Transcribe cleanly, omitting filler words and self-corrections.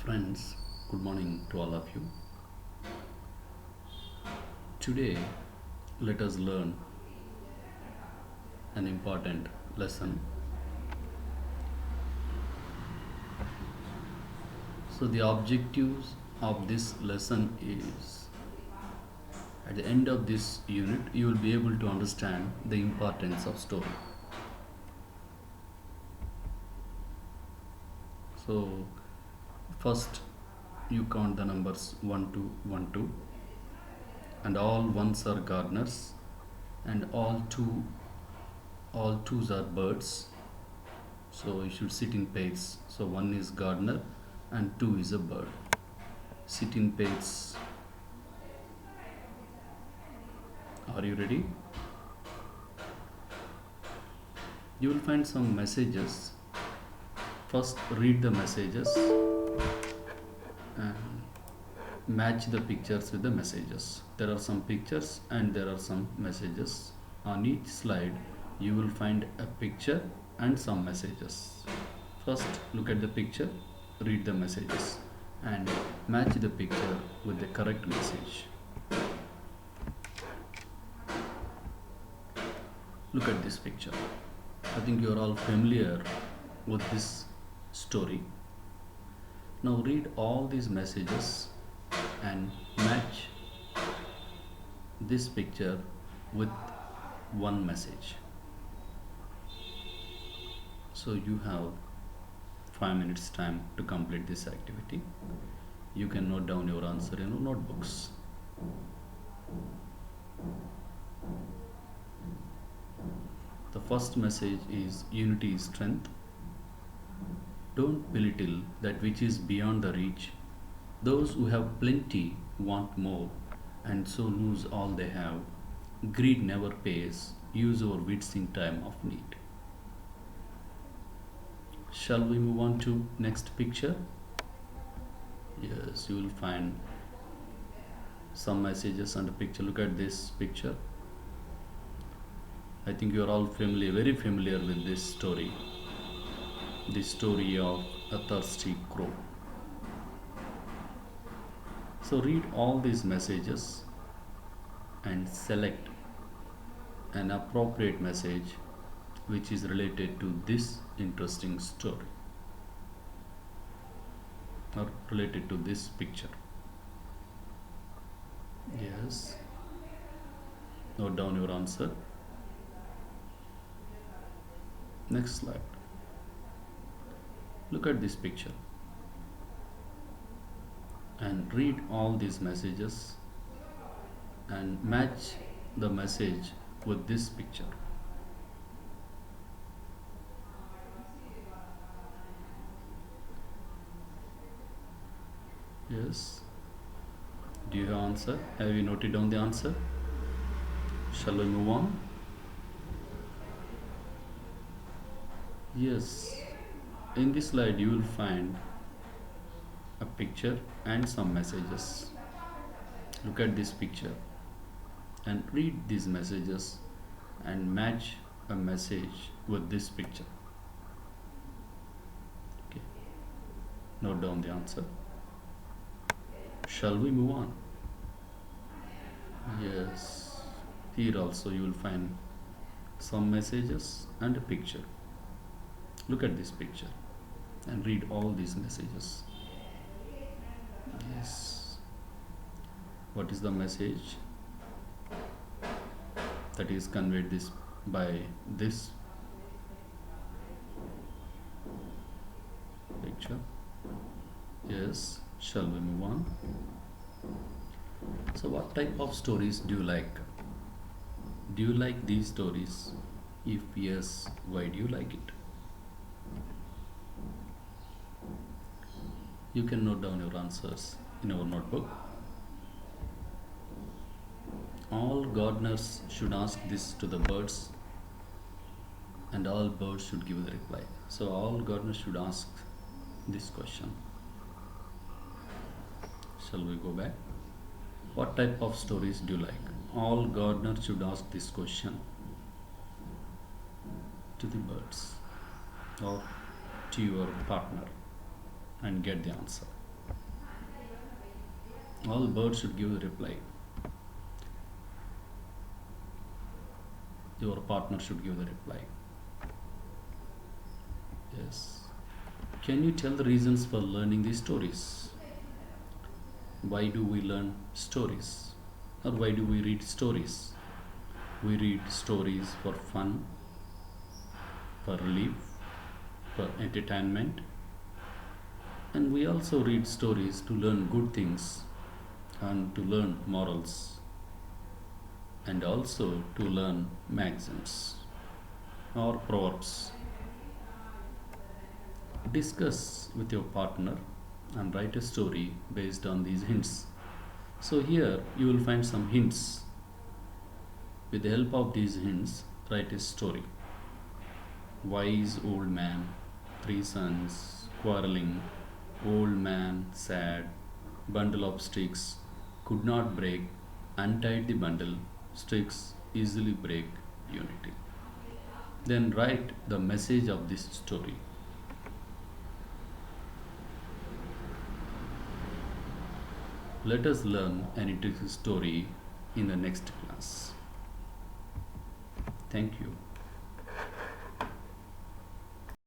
Friends, good morning to all of you. Today, let us learn an important lesson. So, the objectives of this lesson is at the end of this unit, you will be able to understand the importance of story. So, first, you count the numbers 1 to 1 2, and all ones are gardeners, and all twos are birds. So you should sit in pairs. So one is gardener and two is a bird. Sit in pairs. Are you ready? You will find some messages. First, read the messages and match the pictures with the messages. There are some pictures and there are some messages. On each slide, you will find a picture and some messages. First, look at the picture, read the messages, and match the picture with the correct message. Look at this picture. I think you are all familiar with this story. Now read all these messages and match this picture with one message. So you have 5 minutes time to complete this activity. You can note down your answer in your notebooks. The first message is unity is strength. Don't belittle that which is beyond the reach. Those who have plenty want more and so lose all they have. Greed never pays. Use our wits in time of need. Shall we move on to next picture? Yes, you will find some messages and a picture. Look at this picture. I think you are all very familiar with this story. The story of a thirsty crow. So read all these messages and select an appropriate message which is related to this interesting story or related to this picture. Yes. Note down your answer. Next slide. Look at this picture and read all these messages and match the message with this picture. Yes. Do you have answer? Have you noted down the answer? Shall we move on? Yes. In this slide you will find a picture and some messages. Look at this picture and read these messages and match a message with this picture. Okay. Note down the answer. Shall we move on? Yes. Here also you will find some messages and a picture. Look at this picture and read all these messages. Yes. What is the message that is conveyed this by this picture? Yes. Shall we move on? So what type of stories do you like? Do you like these stories? If yes, why do you like it? You can note down your answers in our notebook. All gardeners should ask this to the birds and all birds should give the reply. So all gardeners should ask this question. Shall we go back? What type of stories do you like? All gardeners should ask this question to the birds or to your partner and get the answer. All birds should give a reply. Your partner should give the reply. Yes. Can you tell the reasons for learning these stories? Why do we learn stories? Or why do we read stories? We read stories for fun, for relief, for entertainment, and we also read stories to learn good things and to learn morals and also to learn maxims or proverbs. Discuss with your partner and write a story based on these hints. So, here you will find some hints. With the help of these hints, write a story. Wise old man, three sons, quarreling, old man, sad, bundle of sticks, could not break, untied the bundle, sticks easily break unity. Then write the message of this story. Let us learn an interesting story in the next class. Thank you.